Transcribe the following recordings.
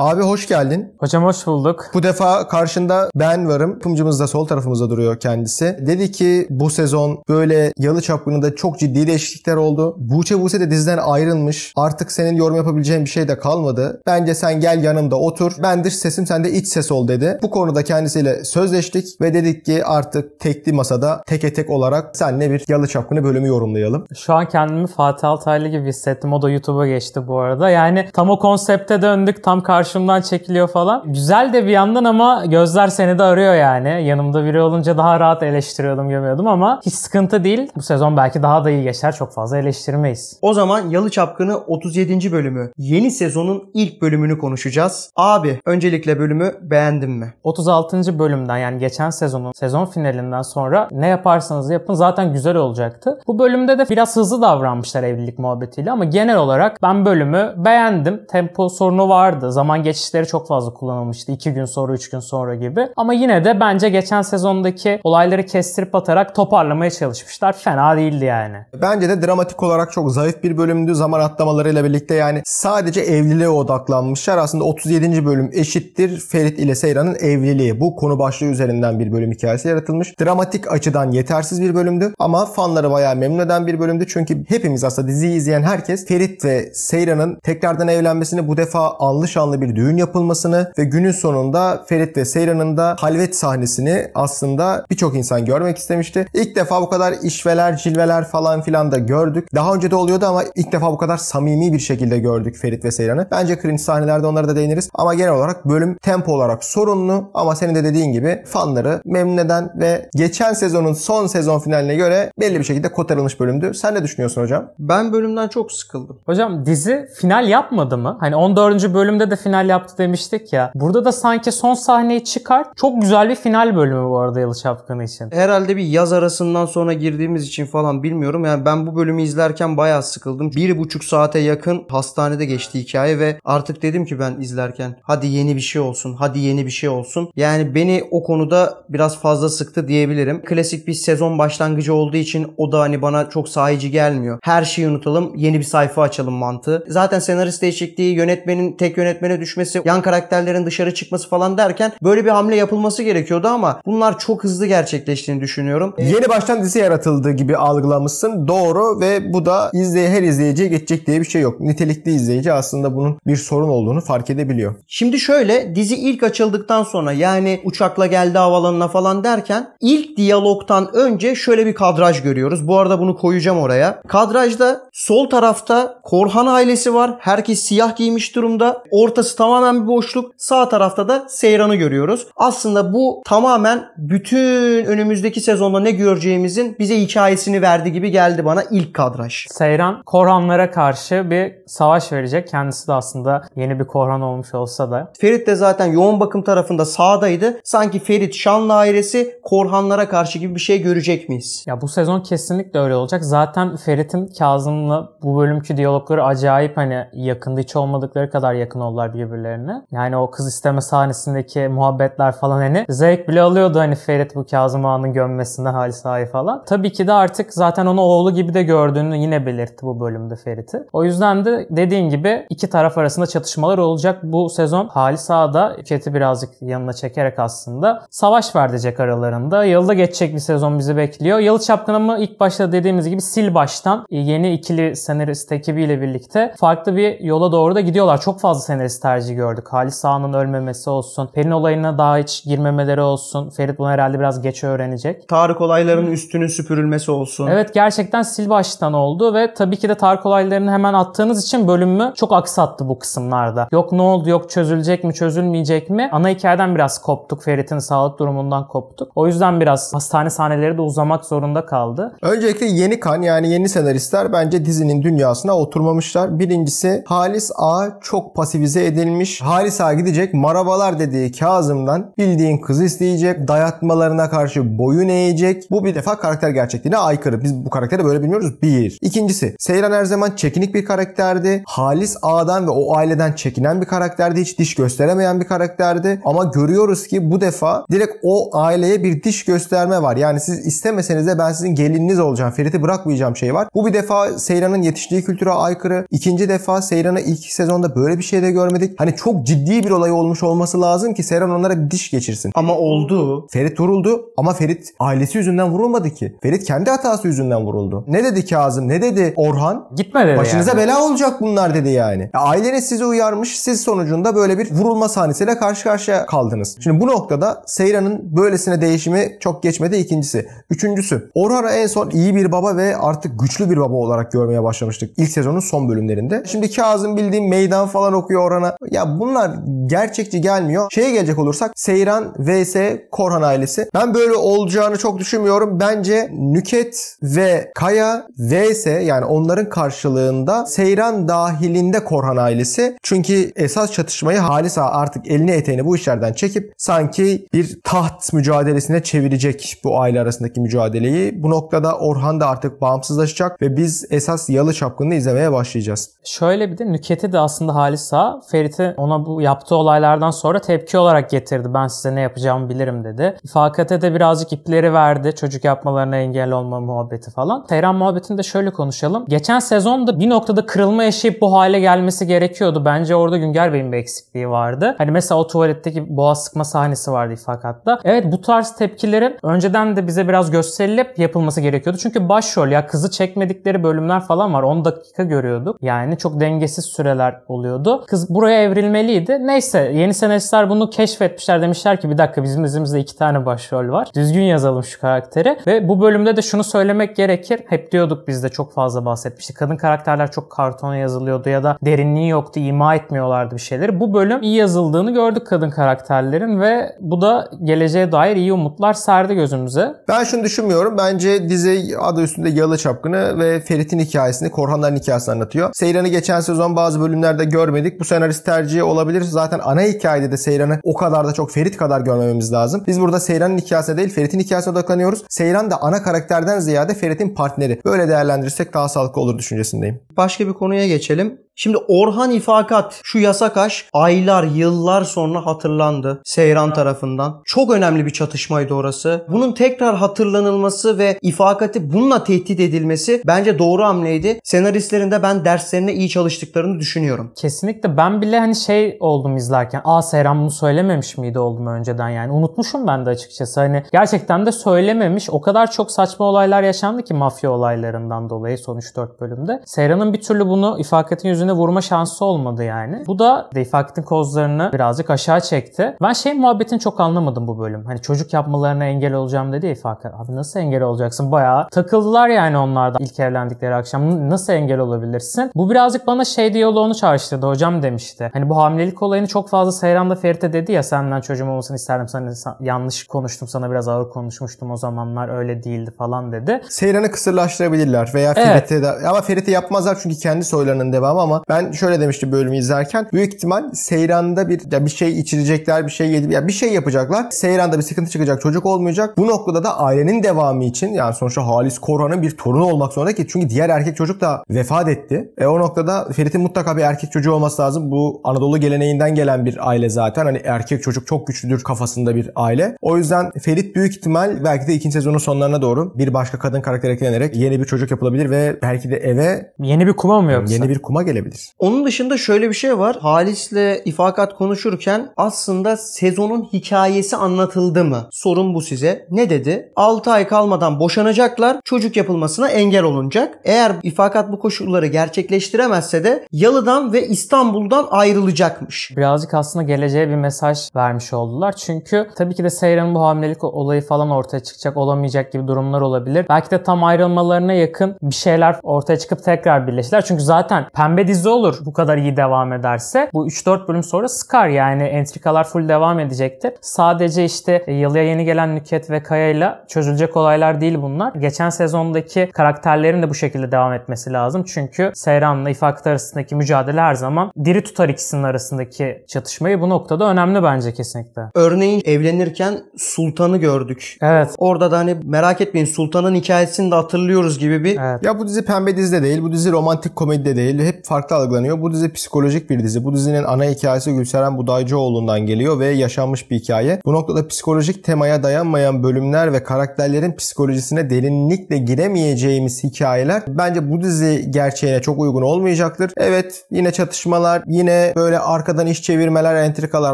Abi hoş geldin. Hocam hoş bulduk. Bu defa karşında ben varım. Yapımcımız da sol tarafımızda duruyor kendisi. Dedi ki bu sezon böyle Yalı Çapkını'nda çok ciddi değişiklikler oldu. Buse de diziden ayrılmış. Artık senin yorum yapabileceğin bir şey de kalmadı. Bence sen gel yanımda otur. Ben dış sesim, sen de iç ses ol dedi. Bu konuda kendisiyle sözleştik ve dedik ki artık tekli masada teke tek olarak seninle bir Yalı Çapkını bölümü yorumlayalım. Şu an kendimi Fatih Altaylı gibi hissettim. O da YouTube'a geçti bu arada. Yani tam o konsepte döndük. Tam karşımdan çekiliyor falan. Güzel de bir yandan ama gözler seni de arıyor yani. Yanımda biri olunca daha rahat eleştiriyordum, gömüyordum ama hiç sıkıntı değil. Bu sezon belki daha da iyi geçer. Çok fazla eleştirmeyiz. O zaman Yalı Çapkını 37. bölümü. Yeni sezonun ilk bölümünü konuşacağız. Abi öncelikle bölümü beğendin mi? 36. bölümden yani geçen sezonun sezon finalinden sonra ne yaparsanız yapın zaten güzel olacaktı. Bu bölümde de biraz hızlı davranmışlar evlilik muhabbetiyle ama genel olarak ben bölümü beğendim. Tempo sorunu vardı. Zaman geçişleri çok fazla kullanılmıştı. 2 gün sonra, 3 gün sonra gibi. Ama yine de bence geçen sezondaki olayları kestirip atarak toparlamaya çalışmışlar. Fena değildi yani. Bence de dramatik olarak çok zayıf bir bölümdü. Zaman atlamalarıyla birlikte yani sadece evliliğe odaklanmışlar. Aslında 37. bölüm eşittir Ferit ile Seyran'ın evliliği. Bu konu başlığı üzerinden bir bölüm hikayesi yaratılmış. Dramatik açıdan yetersiz bir bölümdü ama fanları bayağı memnun eden bir bölümdü. Çünkü hepimiz aslında diziyi izleyen herkes Ferit ve Seyran'ın tekrardan evlenmesini, bu defa anlı şanlı bir düğün yapılmasını ve günün sonunda Ferit ve Seyran'ın da halvet sahnesini aslında birçok insan görmek istemişti. İlk defa bu kadar işveler, cilveler falan filan da gördük. Daha önce de oluyordu ama ilk defa bu kadar samimi bir şekilde gördük Ferit ve Seyran'ı. Bence cringe sahnelerde onlara da değiniriz. Ama genel olarak bölüm tempo olarak sorunlu ama senin de dediğin gibi fanları memnun eden ve geçen sezonun son sezon finaline göre belli bir şekilde kotarılmış bölümdü. Sen ne düşünüyorsun hocam? Ben bölümden çok sıkıldım. Hocam dizi final yapmadı mı? Hani 14. bölümde de final yaptı demiştik ya. Burada da sanki son sahneyi çıkar. Çok güzel bir final bölümü bu arada Yalı Çapkını için. Herhalde bir yaz arasından sonra girdiğimiz için falan bilmiyorum. Yani ben bu bölümü izlerken bayağı sıkıldım. 1,5 saate yakın hastanede geçti hikaye ve artık dedim ki ben izlerken hadi yeni bir şey olsun, hadi yeni bir şey olsun. Yani beni o konuda biraz fazla sıktı diyebilirim. Klasik bir sezon başlangıcı olduğu için o da hani bana çok sahici gelmiyor. Her şeyi unutalım, yeni bir sayfa açalım mantığı. Zaten senarist değişikliği, yönetmenin tek yönetmene düşmesi, yan karakterlerin dışarı çıkması falan derken böyle bir hamle yapılması gerekiyordu ama bunlar çok hızlı gerçekleştiğini düşünüyorum. Yeni baştan dizi yaratıldığı gibi algılamışsın. Doğru ve bu da her izleyiciye geçecek diye bir şey yok. Nitelikli izleyici aslında bunun bir sorun olduğunu fark edebiliyor. Şimdi şöyle, dizi ilk açıldıktan sonra yani uçakla geldi havalanına falan derken ilk diyalogtan önce şöyle bir kadraj görüyoruz. Bu arada bunu koyacağım oraya. Kadrajda sol tarafta Korhan ailesi var. Herkes siyah giymiş durumda. Ortası tamamen bir boşluk. Sağ tarafta da Seyran'ı görüyoruz. Aslında bu tamamen bütün önümüzdeki sezonda ne göreceğimizin bize hikayesini verdi gibi geldi bana ilk kadraj. Seyran Korhanlara karşı bir savaş verecek. Kendisi de aslında yeni bir Korhan olmuş olsa da. Ferit de zaten yoğun bakım tarafında sağdaydı. Sanki Ferit Şanlı ailesi Korhanlara karşı gibi bir şey görecek miyiz? Ya bu sezon kesinlikle öyle olacak. Zaten Ferit'in Kazım'la bu bölümkü diyalogları acayip hani yakında, hiç olmadıkları kadar yakın oldular birbirlerine. Yani o kız isteme sahnesindeki muhabbetler falan hani zevk bile alıyordu hani Ferit bu Kazım Ağa'nın gömmesinden Halis Ağa'yı falan. Tabii ki de artık zaten onu oğlu gibi de gördüğünü yine belirtti bu bölümde Ferit'i. O yüzden de dediğin gibi iki taraf arasında çatışmalar olacak. Bu sezon Halis Ağa da Ferit'i birazcık yanına çekerek aslında savaş verecek aralarında. Yılda geçecek bir sezon bizi bekliyor. Yalı Çapkını mı ilk başta dediğimiz gibi sil baştan yeni ikili senarist ekibiyle birlikte farklı bir yola doğru da gidiyorlar. Çok fazla senarist tercihi gördük. Halis Ağa'nın ölmemesi olsun. Pelin olayına daha hiç girmemeleri olsun. Ferit bunu herhalde biraz geç öğrenecek. Tarık olaylarının üstünün süpürülmesi olsun. Evet, gerçekten sil baştan oldu ve tabii ki de Tarık olaylarını hemen attığınız için bölümü çok aksattı bu kısımlarda. Yok ne oldu, yok çözülecek mi, çözülmeyecek mi? Ana hikayeden biraz koptuk. Ferit'in sağlık durumundan koptuk. O yüzden biraz hastane sahneleri de uzamak zorunda kaldı. Öncelikle yeni kan, yani yeni senaristler bence dizinin dünyasına oturmamışlar. Birincisi Halis Ağa çok pasifize edilmiş. Halis Ağa gidecek, marabalar dediği Kazım'dan bildiğin kız isteyecek, dayatmalarına karşı boyun eğecek. Bu bir defa karakter gerçekliğine aykırı. Biz bu karakteri böyle bilmiyoruz. Bir. İkincisi, Seyran her zaman çekinik bir karakterdi. Halis Ağa'dan ve o aileden çekinen bir karakterdi. Hiç diş gösteremeyen bir karakterdi. Ama görüyoruz ki bu defa direkt o aileye bir diş gösterme var. Yani siz istemeseniz de ben sizin gelininiz olacağım, Ferit'i bırakmayacağım şey var. Bu bir defa Seyran'ın yetiştiği kültüre aykırı. İkinci defa Seyran'ı ilk sezonda böyle bir şey de görmedik. olayı hani çok ciddi bir olay olmuş olması lazım ki Seyran onlara bir diş geçirsin. Ama oldu. Ferit vuruldu ama Ferit ailesi yüzünden vurulmadı ki. Ferit kendi hatası yüzünden vuruldu. Ne dedi Kazım? Ne dedi Orhan? Gitme dedi Başınıza yani. bela olacak bunlar dedi yani. Aileniz sizi uyarmış. Siz sonucunda böyle bir vurulma sahnesiyle karşı karşıya kaldınız. Şimdi bu noktada Seyran'ın böylesine değişimi çok geçmedi. İkincisi. Üçüncüsü. Orhan'ı en son iyi bir baba ve artık güçlü bir baba olarak görmeye başlamıştık. İlk sezonun son bölümlerinde. Şimdi Kazım bildiğim meydan falan okuyor Orhan'a. Ya bunlar gerçekçi gelmiyor. Şeye gelecek olursak Seyran vs Korhan ailesi. Ben böyle olacağını çok düşünmüyorum. Bence Nüket ve Kaya vs yani onların karşılığında Seyran dahilinde Korhan ailesi. Çünkü esas çatışmayı Halis Ağa artık elini eteğini bu işlerden çekip sanki bir taht mücadelesine çevirecek bu aile arasındaki mücadeleyi. Bu noktada Orhan da artık bağımsızlaşacak ve biz esas Yalı Çapkını'nı izlemeye başlayacağız. Şöyle bir de Nüket'i de aslında Halis Ağa Ferit'i ona bu yaptığı olaylardan sonra tepki olarak getirdi. Ben size ne yapacağımı bilirim dedi. İfakat'e de birazcık ipleri verdi. Çocuk yapmalarına engel olma muhabbeti falan. Seyran muhabbetini de şöyle konuşalım. Geçen sezonda bir noktada kırılma yaşayıp bu hale gelmesi gerekiyordu. Bence orada Günger Bey'in bir eksikliği vardı. Hani mesela o tuvaletteki boğaz sıkma sahnesi vardı İfakat'ta. Evet, bu tarz tepkilerin önceden de bize biraz gösterilip yapılması gerekiyordu. Çünkü başrol ya kızı çekmedikleri bölümler falan var. 10 dakika görüyorduk. Yani çok dengesiz süreler oluyordu. Kız buraya evrilmeliydi. Neyse, yeni senaristler bunu keşfetmişler. Demişler ki bir dakika, bizim dizimizde 2 tane başrol var. Düzgün yazalım şu karakteri. Ve bu bölümde de şunu söylemek gerekir. Hep diyorduk, biz de çok fazla bahsetmiştik. Kadın karakterler çok kartona yazılıyordu ya da derinliği yoktu. İma etmiyorlardı bir şeyleri. Bu bölüm iyi yazıldığını gördük kadın karakterlerin ve bu da geleceğe dair iyi umutlar serdi gözümüze. Ben şunu düşünmüyorum. Bence dizi adı üstünde Yalı Çapkını ve Ferit'in hikayesini, Korhanların hikayesini anlatıyor. Seyran'ı geçen sezon bazı bölümlerde görmedik. Bu senarist tercihi olabilir. Zaten ana hikayede de Seyran'ı o kadar da çok Ferit kadar görmememiz lazım. Biz burada Seyran'ın hikayesine değil Ferit'in hikayesine odaklanıyoruz. Seyran da ana karakterden ziyade Ferit'in partneri. Böyle değerlendirirsek daha sağlıklı olur düşüncesindeyim. Başka bir konuya geçelim. Şimdi Orhan İfakat, şu yasak aşk aylar, yıllar sonra hatırlandı Seyran tarafından. Çok önemli bir çatışmaydı orası. Bunun tekrar hatırlanılması ve İfakat'i bununla tehdit edilmesi bence doğru hamleydi. Senaristlerin de ben derslerine iyi çalıştıklarını düşünüyorum. Kesinlikle, ben bile hani şey oldum izlerken, Seyran bunu söylememiş miydi oldum önceden, yani unutmuşum ben de açıkçası. Hani gerçekten de söylememiş. O kadar çok saçma olaylar yaşandı ki mafya olaylarından dolayı son 3-4 bölümde. Seyran'ın bir türlü bunu İfakat'in yüzüne vurma şansı olmadı yani. Bu da İfakat'in kozlarını birazcık aşağı çekti. Ben şey muhabbetini çok anlamadım bu bölüm. Hani çocuk yapmalarına engel olacağım dedi ya İfakat. Abi nasıl engel olacaksın? Bayağı takıldılar yani onlar da ilk evlendikleri akşam. Nasıl engel olabilirsin? Bu birazcık bana şey diyaloğunu çağrıştırdı. Hocam demişti. Hani bu hamilelik olayını çok fazla Seyran da Ferit'e dedi ya, senden çocuğum olmasını isterdim. Sana yanlış konuştum. Sana biraz ağır konuşmuştum o zamanlar. Öyle değildi falan dedi. Seyran'ı kısırlaştırabilirler veya Evet. Ferit'e de, ama Ferit'e yapmazlar çünkü kendi soylarının devamı. Ama ben şöyle demiştim bölümü izlerken, büyük ihtimal Seyran'da bir şey içirecekler, bir şey yedi, ya bir şey yapacaklar. Seyran'da bir sıkıntı çıkacak, çocuk olmayacak. Bu noktada da ailenin devamı için, yani sonuçta Halis Korhan'ın bir torunu olmak zorunda ki çünkü diğer erkek çocuk da vefat etti. O noktada Ferit'in mutlaka bir erkek çocuğu olması lazım. Bu Anadolu geleneğinden gelen bir aile zaten. Hani erkek çocuk çok güçlüdür kafasında bir aile. O yüzden Ferit büyük ihtimal belki de ikinci sezonun sonlarına doğru bir başka kadın karakter eklenerek yeni bir çocuk yapılabilir ve belki de eve Yeni bir kuma mı yoksa? yeni bir kuma gelebilir. Onun dışında şöyle bir şey var. Halis'le İfakat konuşurken aslında sezonun hikayesi anlatıldı mı? Sorun bu size. Ne dedi? 6 ay kalmadan boşanacaklar. Çocuk yapılmasına engel olunacak. Eğer İfakat bu koşulları gerçekleştiremezse de Yalı'dan ve İstanbul'dan ayrılacakmış. Birazcık aslında geleceğe bir mesaj vermiş oldular. Çünkü tabii ki de Seyran'ın bu hamilelik olayı falan ortaya çıkacak, olamayacak gibi durumlar olabilir. Belki de tam ayrılmalarına yakın bir şeyler ortaya çıkıp tekrar birleşirler. Çünkü zaten pembe dizi olur bu kadar iyi devam ederse. Bu 3-4 bölüm sonra sıkar yani. Entrikalar full devam edecektir. Sadece işte Yalı'ya yeni gelen Nüket ve Kaya'yla çözülecek olaylar değil bunlar. Geçen sezondaki karakterlerin de bu şekilde devam etmesi lazım. Çünkü Seyran'la İfakat arasındaki mücadele her zaman diri tutar ikisinin arasındaki çatışmayı. Bu noktada önemli bence kesinlikle. Örneğin evlenirken Sultan'ı gördük. Evet. Orada da hani merak etmeyin Sultan'ın hikayesini de hatırlıyoruz gibi bir Evet. Ya bu dizi pembe dizi de değil, bu dizi romantik komedi de değil. Hep farklı algılanıyor. Bu dizi psikolojik bir dizi. Bu dizinin ana hikayesi Gülseren Budayıcıoğlu'ndan geliyor ve yaşanmış bir hikaye. Bu noktada psikolojik temaya dayanmayan bölümler ve karakterlerin psikolojisine derinlikle giremeyeceğimiz hikayeler bence bu dizi gerçeğine çok uygun olmayacaktır. Evet, yine çatışmalar, yine böyle arkadan iş çevirmeler, entrikalar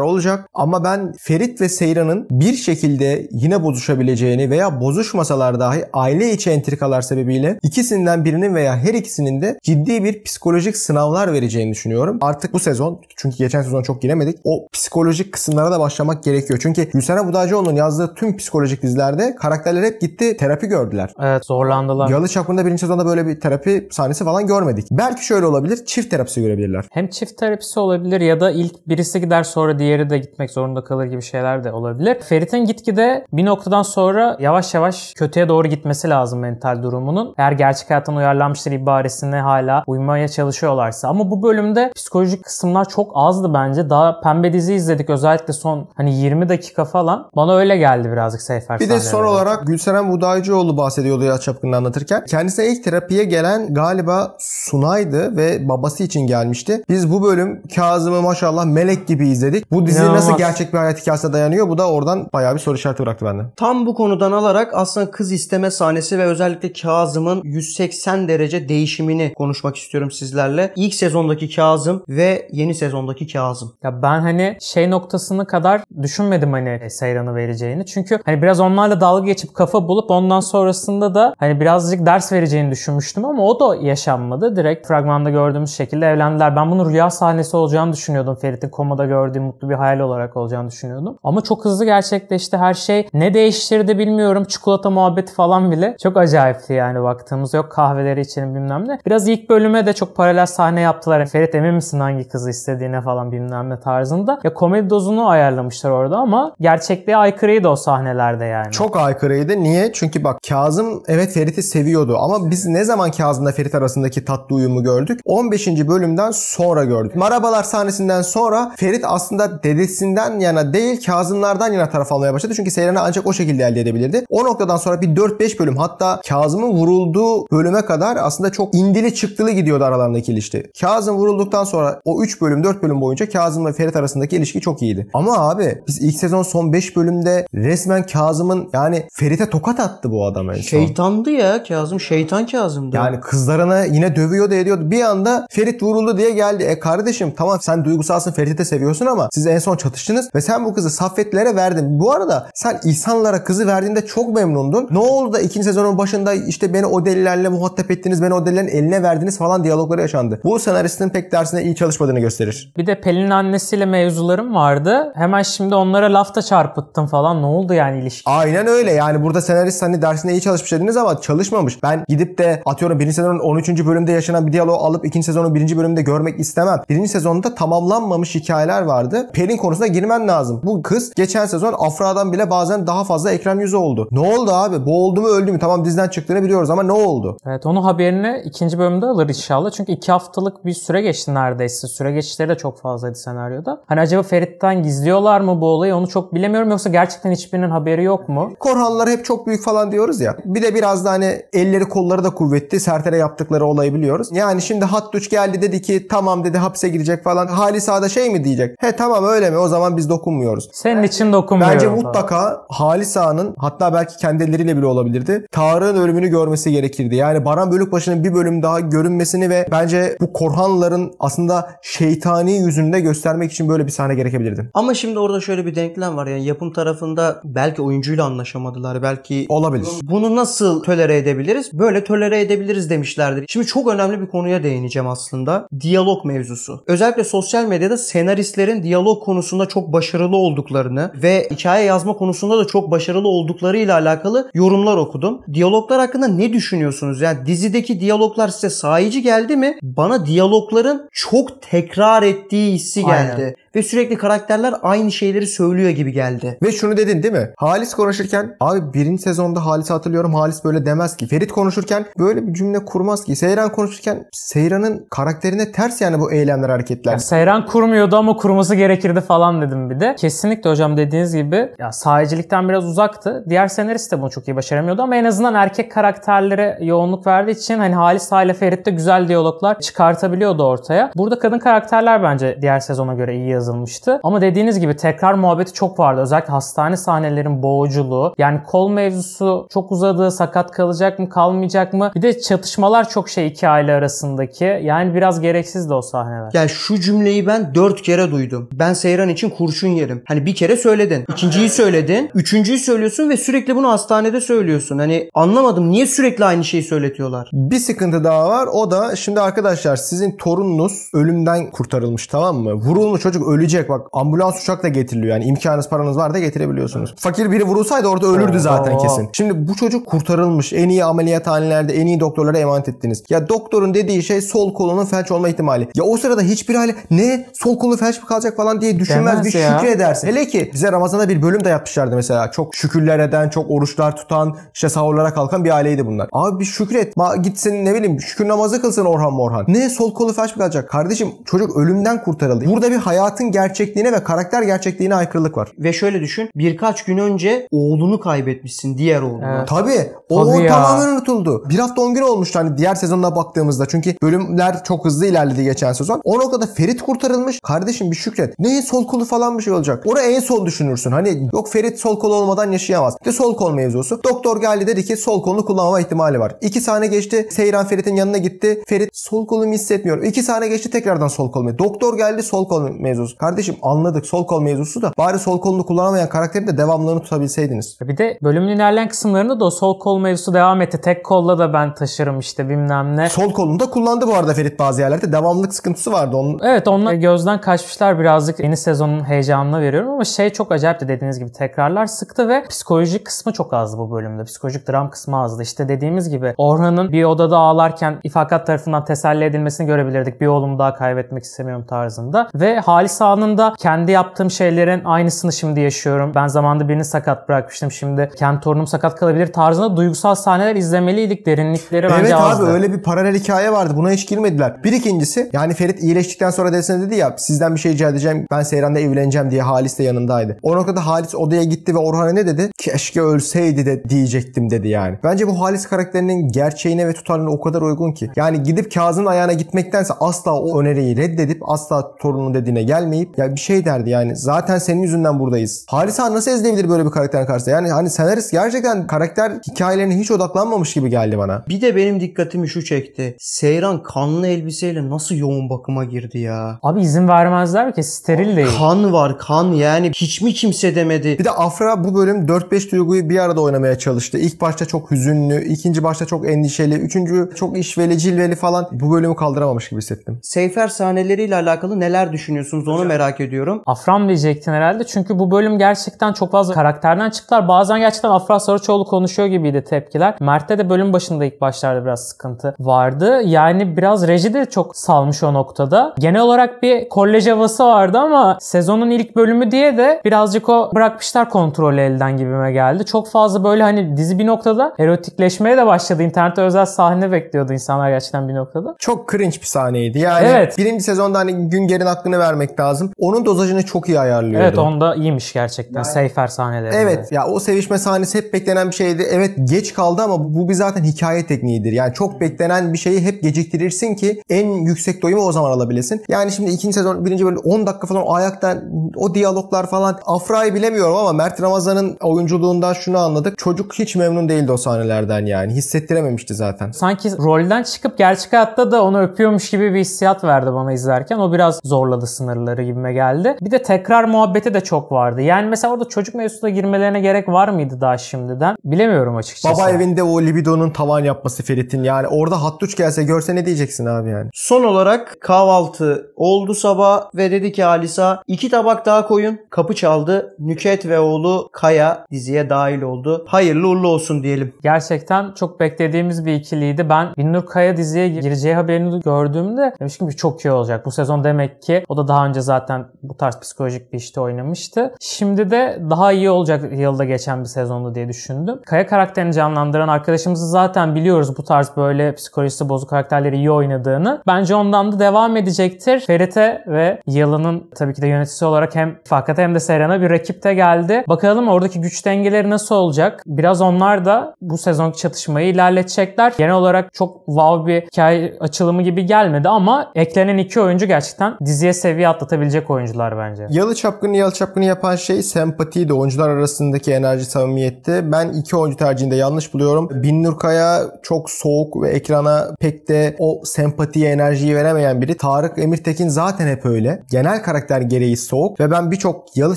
olacak ama ben Ferit ve Seyran'ın bir şekilde yine bozuşabileceğini veya bozuşmasalar dahi aile içi entrikalar sebebiyle ikisinden birinin veya her ikisinin de ciddi bir psikolojik sınavlar vereceğini düşünüyorum. Artık bu sezon, çünkü geçen sezon çok giremedik, o psikolojik kısımlara da başlamak gerekiyor. Çünkü Gülseren Budayıcıoğlu'nun yazdığı tüm psikolojik dizilerde karakterler hep gitti terapi gördüler. Evet, zorlandılar. Yalı Çapkın'da birinci sezonda böyle bir terapi sahnesi falan görmedik. Belki şöyle olabilir, çift terapisi görebilirler. Hem çift terapisi olabilir ya da ilk birisi gider sonra diğeri de gitmek zorunda kalır gibi şeyler de olabilir. Ferit'in gitgide bir noktadan sonra yavaş yavaş kötüye doğru gitmesi lazım mental durumunun. Eğer gerçek hayattan uyarlanmıştır ibaresine hala uymaya çalışıyorlarsa. Ama bu bölümde psikolojik kısımlar çok azdı bence. Daha pembe dizi izledik. Özellikle son 20 dakika falan. Bana öyle geldi birazcık Seyfer. Bir de son olarak Gülseren Budayıcıoğlu bahsediyordu Yalı Çapkın'ı anlatırken. Kendisine ilk terapiye gelen galiba Sunay'dı ve babası için gelmişti. Biz bu bölüm Kazım'ı maşallah melek gibi izledik. Bu dizi nasıl gerçek bir hayat hikayesine dayanıyor? Bu da oradan bayağı bir soru işareti bıraktı bende. Tam bu konudan alarak aslında kız isteme sahnesi ve özellikle Kazım'ın 180 derece değişimini konuşmak istiyorum sizlerle. İlk sezondaki Kazım ve yeni sezondaki Kazım. Ya ben noktasını kadar düşünmedim Seyran'ı vereceğini. Çünkü biraz onlarla dalga geçip kafa bulup ondan sonrasında da birazcık ders vereceğini düşünmüştüm ama o da yaşanmadı. Direkt fragmanda gördüğümüz şekilde evlendiler. Ben bunun rüya sahnesi olacağını düşünüyordum. Ferit'in komada gördüğü mutlu bir hayal olarak olacağını düşünüyordum. Ama çok hızlı gerçekleşti her şey. Ne değiştirdi bilmiyorum. Çikolata muhabbeti falan bile çok acayipti baktığımızda. Yok kahveleri içelim bilmem ne. Biraz ilk bölüme de çok paralel sahne yaptılar. Ferit emin misin hangi kızı istediğine falan bilmem ne tarzında. Ya komedi dozunu ayarlamışlar orada ama gerçekliğe aykırıydı o sahnelerde Çok aykırıydı. Niye? Çünkü bak Kazım evet Ferit'i seviyordu ama biz ne zaman Kazım'la Ferit arasındaki tatlı uyumu gördük? 15. bölümden sonra gördük. Marabalar sahnesinden sonra Ferit aslında dedesinden yana değil Kazımlardan yana taraf almaya başladı. Çünkü Seyran'ı ancak o şekilde elde edebilirdi. O noktadan sonra bir 4-5 bölüm hatta Kazım'ın vurulduğu bölüme kadar aslında çok indili çıktılı gidiyordu aralarındaki ilişki. Kazım vurulduktan sonra o 3 bölüm 4 bölüm boyunca Kazım ve Ferit arasındaki ilişki çok iyiydi. Ama abi biz ilk sezon son 5 bölümde resmen Kazım'ın Ferit'e tokat attı bu adam en son. Şeytandı ya Kazım. Şeytan Kazım'dı. Kızlarını yine dövüyordu ediyordu. Bir anda Ferit vuruldu diye geldi. Kardeşim tamam sen duygusalsın Ferit'i de seviyorsun ama siz en son çatıştınız ve sen bu kızı Saffetlere verdin. Bu arada sen İhsanlara kızı verdiğinde çok memnundun. Ne oldu da ikinci sezonun başında beni o delilerle muhatap ettiniz, beni o delilerin eline verdiniz falan diyalogları yaşandı. Bu senaristin pek dersine iyi çalışmadığını gösterir. Bir de Pelin'in annesiyle mevzularım vardı. Hemen şimdi onlara laf da çarpıttım falan. Ne oldu ilişki? Aynen öyle. Burada senarist dersine iyi çalışmış dediniz ama çalışmamış. Ben gidip de atıyorum 1. sezonun 13. bölümde yaşanan bir diyaloğu alıp 2. sezonun 1. bölümünde görmek istemem. 1. sezonda tamamlanmamış hikayeler vardı. Pelin konusuna girmen lazım. Bu kız geçen sezon Afra'dan bile bazen daha fazla ekran yüzü oldu. Ne oldu abi? Bu oldu mu öldü mü? Tamam diziden çıktığını biliyoruz ama ne oldu? Evet onun haberini 2. bölümde alır inşallah. Çünkü 2 haftalık bir süre geçti neredeyse. Süre geçişleri de çok fazlaydı senaryoda. Acaba Ferit'ten gizliyorlar mı bu olayı onu çok bilemiyorum. Yoksa gerçekten hiçbirinin haberi yok mu? Korhanlar hep çok büyük falan diyoruz ya. Bir de biraz da elleri kolları da kuvvetli. Sertere yaptıkları olayı biliyoruz. Şimdi Hattuç geldi dedi ki tamam dedi hapse girecek falan. Halisa da mi diyecek? Tamam öyle mi? O zaman biz dokunmuyoruz. Senin için dokunmuyorum. Bence mutlaka Halisa'nın hatta belki kendi elleriyle bile olabilirdi. Tarık'ın ölümünü görmesi gerekirdi. Baran Bölükbaşı'nın bir bölüm daha görünmesini ve bence bu Korhanların aslında şeytani yüzünü de göstermek için böyle bir sahne gerekebilirdi. Ama şimdi orada şöyle bir denklem var. Yapım tarafında belki oyuncuyla anlaşamadılar. Belki olabilir. Bunu nasıl tolere edebiliriz? Böyle tolere edebiliriz demişlerdir. Şimdi çok önemli bir konuya değineceğim aslında. Diyalog mevzusu. Özellikle sosyal medyada senaristlerin diyalog konusunda çok başarılı olduklarını ve hikaye yazma konusunda da çok başarılı olduklarıyla alakalı yorumlar okudum. Diyaloglar hakkında ne düşünüyorsunuz? Dizideki diyaloglar size sahici geldi mi? Bana diyalogların çok tekrar ettiği hissi geldi. Aynen. ve sürekli karakterler aynı şeyleri söylüyor gibi geldi. Ve şunu dedin değil mi? Halis konuşurken abi birinci sezonda Halis'i hatırlıyorum. Halis böyle demez ki. Ferit konuşurken böyle bir cümle kurmaz ki. Seyran konuşurken Seyran'ın karakterine ters yani bu eylemler, hareketler. Ya Seyran kurmuyordu ama kurması gerekirdi falan dedim bir de. Kesinlikle hocam dediğiniz gibi ya sahicilikten biraz uzaktı. Diğer senarist de bunu çok iyi başaramıyordu ama en azından erkek karakterlere yoğunluk verdiği için hani Halis ile Ferit de güzel diyaloglar çıkartabiliyordu ortaya. Burada kadın karakterler bence diğer sezona göre iyi yazılmıştı. Ama dediğiniz gibi tekrar muhabbeti çok vardı. Özellikle hastane sahnelerin boğuculuğu. Yani kol mevzusu çok uzadı. Sakat kalacak mı kalmayacak mı? Bir de çatışmalar çok iki aile arasındaki. Yani biraz gereksizdi o sahneler. Ya şu cümleyi ben 4 kere duydum. Ben Seyran için kurşun yerim. Hani bir kere söyledin. İkinciyi söyledin. Üçüncüyü söylüyorsun ve sürekli bunu hastanede söylüyorsun. Hani anlamadım. Niye sürekli aynı şeyi söyletiyorlar? Bir sıkıntı daha var. O da şimdi arkadaşlar sizin torununuz ölümden kurtarılmış, tamam mı? Vurulmuş çocuk ölecek. Bak ambulans uçakla getiriliyor. Yani imkanınız paranız var da getirebiliyorsunuz. Fakir biri vurulsaydı orada ölürdü zaten kesin. Şimdi bu çocuk kurtarılmış. En iyi ameliyathanelerde en iyi doktorlara emanet ettiniz. Ya doktorun dediği şey sol kolunun felç olma ihtimali. Ya o sırada hiçbir aile ne sol kolu felç mi kalacak falan diye düşünmez. Demez bir ya. şükredersin. Hele ki bize Ramazan'da bir bölüm de yapmışlardı mesela. Çok şükürler eden, çok oruçlar tutan, işte sahurlara kalkan bir aileydi bunlar. Abi bir şükret. Gitsin ne bileyim şükür namazı kılsın Orhan Morhan. Ne sol kolu felç mi kalacak? Kardeşim çocuk ölümden kurtarıldı. Burada bir hayatın gerçekliğine ve karakter gerçekliğine aykırılık var. Ve şöyle düşün. Birkaç gün önce oğlunu kaybetmişsin. Diğer oğlunu. Evet. Tabii. O tamamen unutuldu. Bir hafta 10 gün olmuştu hani diğer sezonuna baktığımızda. Çünkü bölümler çok hızlı ilerledi geçen sezon. O noktada Ferit kurtarılmış. Kardeşim bir şükret. Ne sol kolu falan bir şey olacak. Oraya en son düşünürsün. Hani yok Ferit sol kolu olmadan yaşayamaz. De sol kol mevzusu. Doktor geldi dedi ki sol kolunu kullanma ihtimali var. 2 saniye geçti. Seyran Ferit'in yanına gitti. Ferit sol kolumu hissetmiyorum. 2 saniye geçti tekrardan sol kol mevzusu. Doktor geldi sol kol mevzusu. Kardeşim anladık sol kol mevzusu da bari sol kolunu kullanamayan karakterin de devamlılığını tutabilseydiniz. Bir de bölümün ilerleyen kısımlarında da o sol kol mevzusu devam etti. Tek kolla da ben taşırım işte bilmem ne. Sol kolunu da kullandı bu arada Ferit bazı yerlerde. Devamlılık sıkıntısı vardı. Evet onlar gözden kaçmışlar birazcık. Yeni sezonun heyecanına veriyorum ama çok acayipti dediğiniz gibi tekrarlar sıktı ve psikolojik kısmı çok azdı bu bölümde. Psikolojik dram kısmı azdı. İşte dediğimiz gibi Orhan'ın bir odada ağlarken İfakat tarafından teselli edilmesini görebilirdik. Bir oğlumu daha kaybetmek istemiyorum tarzında. Ve Halis Ağa'nın da kendi yaptığım şeylerin aynısını şimdi yaşıyorum. Ben zamanında birini sakat bırakmıştım. Şimdi kendi torunum sakat kalabilir tarzında duygusal sahneler izlemeliydik. Derinlikleri bence azdı. Evet abi öyle bir paralel hikaye vardı. Buna hiç girmediler. Bir ikincisi yani Ferit iyileştikten sonra desene dedi ya sizden bir şey rica edeceğim. Ben Seyran'la evleneceğim diye Halis de yanındaydı. O noktada Halis odaya gitti ve Orhan'a ne dedi? Keşke ölseydi de diyecektim dedi yani. Bence bu Halis karakterinin gerçeğine ve tutarlılığına o kadar uygun ki. Yani gidip Kazım'ın ayağına gitmektense asla o öneriyi reddedip asla torunun dediğine gelmeyip ya bir şey derdi yani. Zaten senin yüzünden buradayız. Halis Han nasıl ezilebilir böyle bir karakterin karşısında? Yani hani senarist gerçekten karakter hikayelerine hiç odaklanmamış gibi geldi bana. Bir de benim dikkatimi şu çekti. Seyran kanlı elbiseyle nasıl yoğun bakıma girdi ya? Abi izin vermezler ki steril değil. Kan var kan yani hiç mi kimse demedi? Bir de Afra bu bölüm 4-5 duyguyu bir arada oynamaya çalıştı. İlk başta çok hüzünlü, ikinci başta çok endişeli, üçüncü çok işveli, cilveli falan. Bu bölümü kaldıramamış gibi hissettim. Seyfer sahneleriyle alakalı neler düşünüyorsunuz onu merak ediyorum. Afram diyecektin herhalde çünkü bu bölüm gerçekten çok fazla karakterden çıktılar. Bazen gerçekten Afra Saraçoğlu konuşuyor gibiydi tepkiler. Mert'te de bölüm başında ilk başlarda biraz sıkıntı vardı. Yani biraz reji de çok salmış o noktada. Genel olarak bir kolej havası vardı ama sezonun ilk bölümü diye de birazcık o bırakmışlar kontrolü elden gibime geldi. Çok fazla böyle hani dizi bir noktada erotikleşmeye de başladı. İnternette özel sahne bekliyordu insanlar gerçekten bir noktada. Çok cringe bir sahneydi. Yani evet. Birinci sezonda hani Günger'in hakkını vermek lazım. Onun dozajını çok iyi ayarlıyordu. Evet onda iyiymiş gerçekten. Seyfer sahneleri. Evet ya o sevişme sahnesi hep beklenen bir şeydi. Evet geç kaldı ama bu bir zaten hikaye tekniğidir. Yani çok beklenen bir şeyi hep geciktirirsin ki en yüksek doyumu o zaman alabilesin. Yani şimdi ikinci sezon birinci bölüm 10 dakika falan o ayaktan o diyaloglar falan Afra'yı bilemiyorum ama Mert Ramazan'ın oyunculuğundan şunu anladık. Çocuk hiç memnun değildi o sahnelerden yani. Hissettirememişti zaten. Sanki rolden çıkıp gerçek hayatta da onu öpüyormuş gibi bir hissiyat verdi bana izlerken. O biraz zorladı sınırları gibime geldi. Bir de tekrar muhabbeti de çok vardı. Yani mesela orada çocuk mevzusuna girmelerine gerek var mıydı daha şimdiden? Bilemiyorum açıkçası. Baba evinde o libidonun tavan yapması Ferit'in yani orada hattuç gelse görse ne diyeceksin abi yani? Son olarak kahvaltı oldu sabah ve dedi ki Alisa 2 tabak daha koyun. Kapı çaldı. Nüket ve oğlu Kaya diziye dahil oldu. Hayırlı uğurlu olsun diyelim. Gerçekten çok beklediğimiz bir ikiliydi. Ben Binnur Kaya diziye gireceği haberini gördüğümde demiştim ki çok iyi olacak. Bu sezon demek ki o da daha önce önce zaten bu tarz psikolojik bir işte oynamıştı. Şimdi de daha iyi olacak yılda geçen bir sezondu diye düşündüm. Kaya karakterini canlandıran arkadaşımızı zaten biliyoruz bu tarz böyle psikolojisi bozuk karakterleri iyi oynadığını. Bence ondan da devam edecektir. Ferit'e ve Yalın'ın tabii ki de yöneticisi olarak hem Fakat'a hem de Seyran'a bir rakip de geldi. Bakalım oradaki güç dengeleri nasıl olacak? Biraz onlar da bu sezonki çatışmayı ilerletecekler. Genel olarak çok wow bir hikaye açılımı gibi gelmedi ama eklenen iki oyuncu gerçekten diziye seviye atlatabilecek oyuncular bence. Yalı Çapkını yapan şey sempatiydi. Oyuncular arasındaki enerji, samimiyetti. Ben iki oyuncu tercihinde yanlış buluyorum. Binnur Kaya çok soğuk ve ekrana pek de o sempatiye, enerjiyi veremeyen biri. Tarık Emirtekin zaten hep öyle. Genel karakter gereği soğuk ve ben birçok Yalı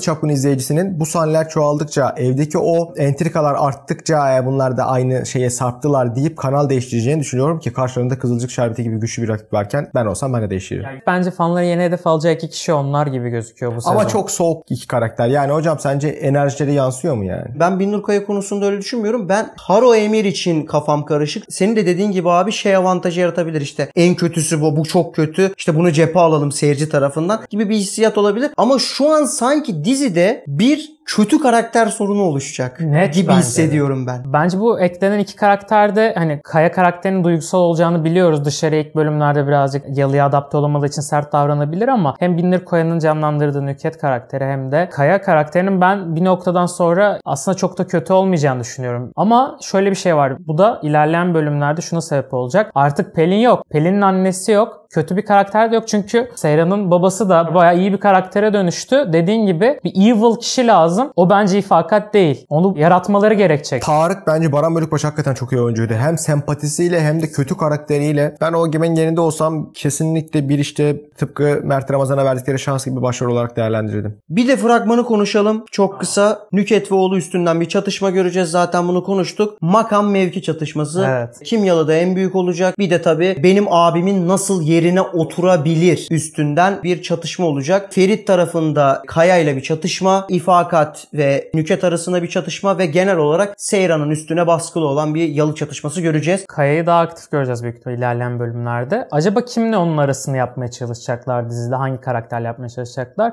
Çapkını izleyicisinin bu sahneler çoğaldıkça, evdeki o entrikalar arttıkça bunlar da aynı şeye sarptılar deyip kanal değiştireceğini düşünüyorum ki karşılarında Kızılcık Şerbeti gibi güçlü bir rakip varken ben olsam ben de değiştiririm. Yani bence fanları yeni hedef alacağı iki kişi onlar gibi gözüküyor bu sezon. Ama çok soğuk iki karakter. Yani hocam sence enerjileri yansıyor mu yani? Ben Binnur Kaya konusunda öyle düşünmüyorum. Ben Haro Emir için kafam karışık. Senin de dediğin gibi abi şey avantajı yaratabilir işte. En kötüsü bu çok kötü. İşte bunu cephe alalım seyirci tarafından gibi bir hissiyat olabilir. Ama şu an sanki dizide bir kötü karakter sorunu oluşacak Net gibi bence hissediyorum ben. Bence bu eklenen iki karakterde hani Kaya karakterinin duygusal olacağını biliyoruz. Dışarı ilk bölümlerde birazcık Yalı'ya adapte olamadığı için sert davranabilir ama hem Binnur Kaya'nın canlandırdığı Nükhet karakteri hem de Kaya karakterinin ben bir noktadan sonra aslında çok da kötü olmayacağını düşünüyorum. Ama şöyle bir şey var. Bu da ilerleyen bölümlerde şuna sebep olacak. Artık Pelin yok. Pelin'in annesi yok. Kötü bir karakter de yok çünkü Seyran'ın babası da bayağı iyi bir karaktere dönüştü. Dediğin gibi bir evil kişi lazım. O bence ifakat değil. Onu yaratmaları gerekecek. Tarık bence Baran Bölükbaşı hakikaten çok iyi oyuncuydu. Hem sempatisiyle hem de kötü karakteriyle. Ben o gemenin yerinde olsam kesinlikle bir işte tıpkı Mert Ramazan'a verdikleri şans gibi başarı olarak değerlendirirdim. Bir de fragmanı konuşalım. Çok kısa. Nükhet ve oğlu üstünden bir çatışma göreceğiz. Zaten bunu konuştuk. Makam mevki çatışması. Evet. Kim Yalı'da en büyük olacak? Bir de tabii benim abimin nasıl yerine oturabilir üstünden bir çatışma olacak. Ferit tarafında Kaya ile bir çatışma. İfakat ve Nükhet arasında bir çatışma ve genel olarak Seyran'ın üstüne baskılı olan bir Yalı çatışması göreceğiz. Kaya'yı daha aktif göreceğiz büyük ihtimalle ilerleyen bölümlerde. Acaba kimle onun arasını yapmaya çalışacaklar dizide? Hangi karakterle yapmaya çalışacaklar?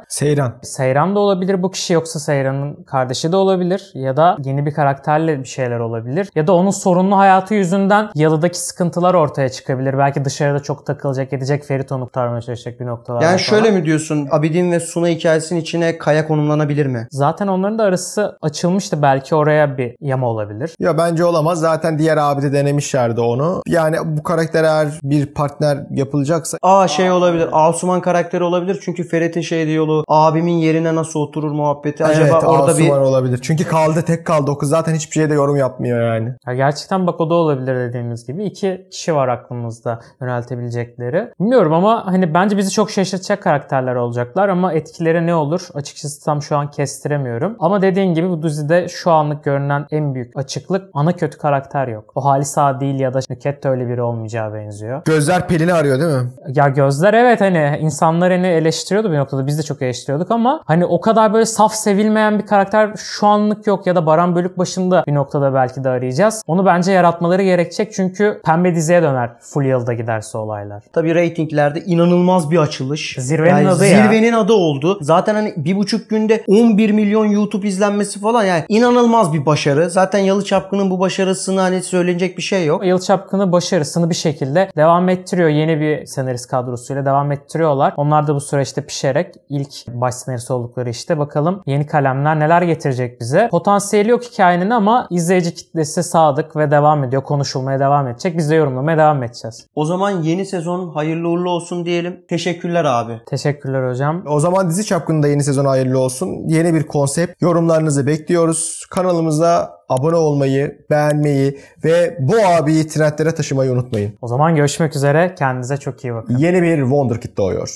Seyran da olabilir bu kişi, yoksa Seyran'ın kardeşi de olabilir ya da yeni bir karakterle bir şeyler olabilir. Ya da onun sorunlu hayatı yüzünden Yalı'daki sıkıntılar ortaya çıkabilir. Belki dışarıda çok takılacak edecek, Ferit onu kurtarmaya çalışacak bir noktalarda. Yani şöyle mi diyorsun? Abidin ve Suna hikayesinin içine Kaya konumlanabilir mi? Zaten onların da arası açılmıştı. Belki oraya bir yama olabilir. Ya bence olamaz. Zaten diğer abi de denemişlerdi onu. Yani bu karakter eğer bir partner yapılacaksa... Şey olabilir. Asuman karakteri olabilir. Çünkü Ferit'in şey diyaloğu, abimin yerine nasıl oturur muhabbeti. Acaba evet, orada Asuman olabilir. Çünkü tek kaldı. O kız zaten hiçbir şeyde yorum yapmıyor yani. Ya gerçekten bak o da olabilir dediğimiz gibi. İki kişi var aklımızda yöneltebilecekleri. Bilmiyorum ama hani bence bizi çok şaşırtacak karakterler olacaklar ama etkileri ne olur? Açıkçası tam şu an kestiremiyorum. Ama dediğin gibi bu dizide şu anlık görünen en büyük açıklık, ana kötü karakter yok. O Halisa değil ya da Nükhet de öyle biri olmayacağı benziyor. Gözler Pelin'i arıyor değil mi? Ya gözler evet, hani insanlar hani eleştiriyordu bir noktada. Biz de çok eleştiriyorduk ama hani o kadar böyle saf sevilmeyen bir karakter şu anlık yok ya da Baran Bölükbaşı'nda bir noktada belki de arayacağız. Onu bence yaratmaları gerekecek çünkü pembe diziye döner full yılda giderse olaylar. Tabii reytinglerde inanılmaz bir açılış. Zirvenin adı ya. Zirvenin adı oldu. Zaten hani 1,5 günde 11 milyon YouTube izlenmesi falan, yani inanılmaz bir başarı. Zaten Yalı Çapkın'ın bu başarısını hani söylenecek bir şey yok. Yalı Çapkın'ı başarısını bir şekilde devam ettiriyor. Yeni bir senarist kadrosuyla devam ettiriyorlar. Onlar da bu süreçte pişerek ilk baş senarist oldukları işte bakalım yeni kalemler neler getirecek bize. Potansiyeli yok hikayenin ama izleyici kitlesi sadık ve devam ediyor. Konuşulmaya devam edecek. Biz de yorumlamaya devam edeceğiz. O zaman yeni sezon hayırlı uğurlu olsun diyelim. Teşekkürler abi. Teşekkürler hocam. O zaman Dizi Çapkın'da yeni sezon hayırlı olsun. Yeni bir konsept. Yorumlarınızı bekliyoruz. Kanalımıza abone olmayı, beğenmeyi ve bu abiyi trendlere taşımayı unutmayın. O zaman görüşmek üzere. Kendinize çok iyi bakın. Yeni bir Wonderkid doğuyor.